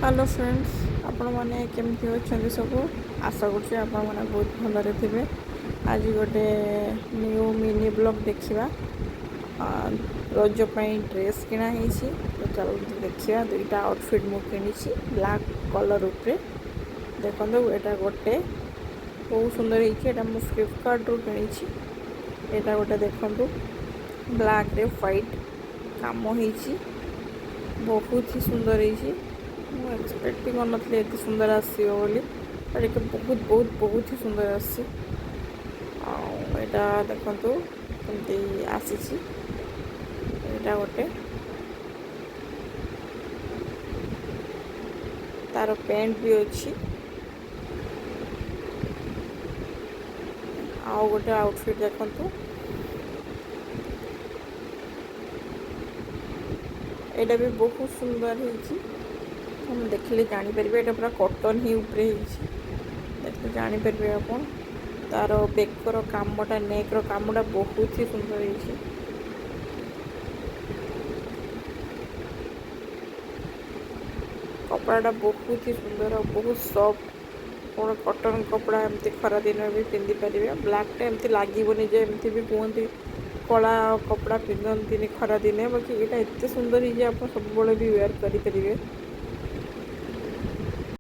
Hello friends आपण मैंने केमती अच्छा सब आशा कर बहुत भलरे थे। आज गोटे न्यू मिनी ब्लॉग देखा रजपाई ड्रेस किणाही तो चलो देखा दुईटा आउटफिट मु किणी ब्लैक कलर उपरे देखो यहाँ गोटे बहुत सुंदर है फ्लिपकार्ट रू किणी यहाँ गोटे देखु ब्लैक रे व्हाइट काम हो बहुत ही सुंदर है। एक्सपेक्ट कर एत सुंदर आसो बहुत बहुत बहुत ही सुंदर आटा देखु कमी आसी गोटे तार पेंट भी अच्छी आउ गोटे आउटफिट देखु यहाँ भी बहुत सुंदर है। हम देखले जापर ये पूरा कॉटन ही उपरे देखते जापर आप तार बेकर कामटा नेक्र कामटा बहुत ही सुंदर है। कपड़ा बहुत ही सुंदर और बहुत सॉफ्ट और कॉटन कपड़ा एमती खरा दिन भी पिंधि पारे ब्लैक एमती लगे एमती भी कहते कला कपड़ा पिंधती खरा दिने बाकी यहाँ एत सुंदर है आप सब भी वेयर करेंगे।